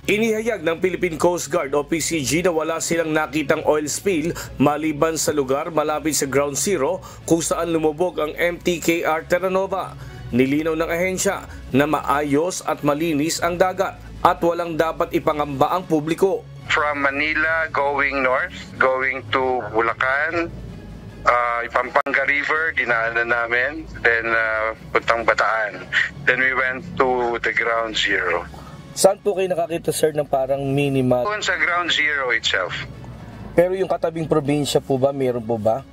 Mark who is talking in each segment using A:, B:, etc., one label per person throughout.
A: Inihayag ng Philippine Coast Guard o PCG na wala silang nakitang oil spill maliban sa lugar malapit sa Ground Zero kung saan lumubog ang MTKR Terra Nova. Nilinaw ng ahensya na maayos at malinis ang dagat at walang dapat ipangamba ang publiko.
B: From Manila going north, going to Bulacan, Pampanga River, dinaanan namin, then puntang Bataan. Then we went to the Ground Zero.
A: Saan po kayo nakakita, sir, ng parang minimal?
B: Doon sa Ground Zero itself.
A: Pero yung katabing probinsya po ba, meron po ba?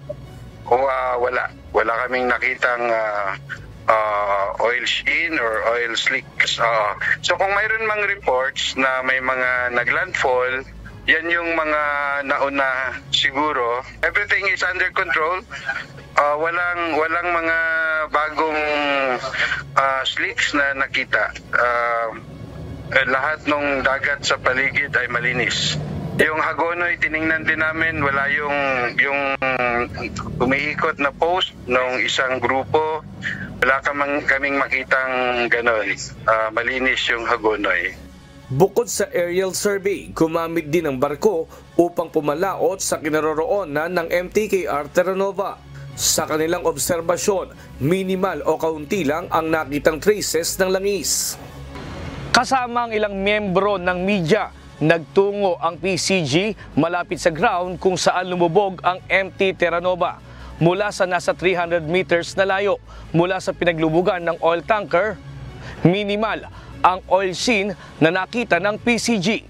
B: Wala. Wala kaming nakitang oil sheen or oil slicks. So kung mayroon mang reports na may mga naglandfall, yan yung mga nauna siguro. Everything is under control. Walang mga bagong slicks na nakita. Lahat ng dagat sa paligid ay malinis. Yung Hagonoy, tiningnan din namin, wala yung umiikot na post ng isang grupo. Wala kaming makitang ganon. Malinis yung Hagonoy.
A: Bukod sa aerial survey, gumamit din ng barko upang pumalaot sa kinaroroonan ng MTKR Terra Nova. Sa kanilang obserbasyon, minimal o kaunti lang ang nakitang traces ng langis. Kasama ang ilang miyembro ng media, nagtungo ang PCG malapit sa ground kung saan lumubog ang MT Terra Nova. Mula sa nasa 300 meters na layo mula sa pinaglubugan ng oil tanker, minimal ang oil sheen na nakita ng PCG.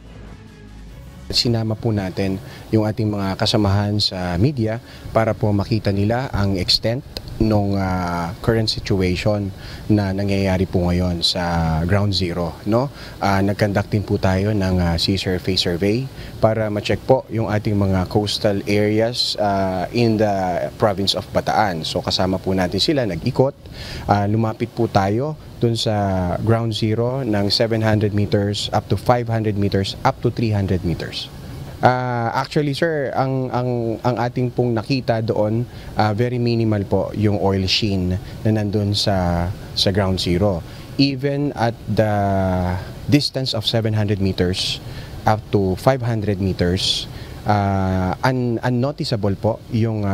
C: Sinama po natin yung ating mga kasamahan sa media para po makita nila ang extent ng current situation na nangyayari po ngayon sa Ground Zero. Nag-conduct din po tayo ng sea surface survey para ma-check po yung ating mga coastal areas in the province of Bataan. So kasama po natin sila, nag-ikot. Lumapit po tayo dun sa Ground Zero ng 700 meters up to 500 meters up to 300 meters. Actually sir, ang ating pong nakita doon, very minimal po yung oil sheen na nandun sa Ground Zero. Even at the distance of 700 meters up to 500 meters, unnoticeable po yung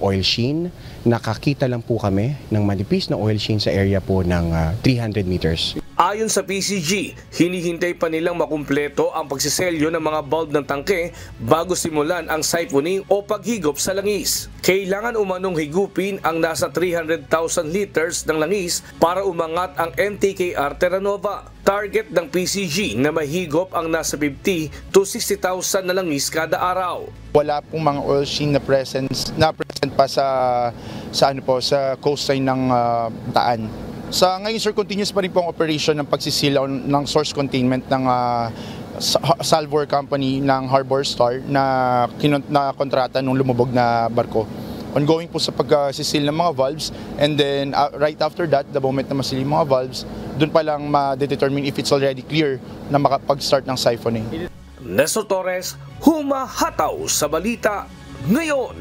C: oil sheen. Nakakita lang po kami ng manipis na oil sheen sa area po ng 300 meters.
A: Ayon sa PCG, hinihintay pa nilang makumpleto ang pagsiselyo ng mga bulb ng tangke bago simulan ang siphoning o paghigop sa langis. Kailangan umanong higupin ang nasa 300,000 liters ng langis para umangat ang MTKR Terra Nova. Target ng PCG na mahigop ang nasa 50 to 60,000 na langis kada araw.
D: Wala pong mga oil sheen na present pa sa coastline ng Bataan. Sa ngayon sir, continuous pa rin po ang operation ng pagsisilaw ng source containment ng Salvor Company ng Harbor Star na kontrata nung lumubog na barko. Ongoing po sa pagsisil ng mga valves, and then right after that, the moment na masil yung mga valves, doon pa lang ma-determine if it's already clear na makapag-start ng siphoning.
A: Nestor Torres, humahataw sa balita ngayon.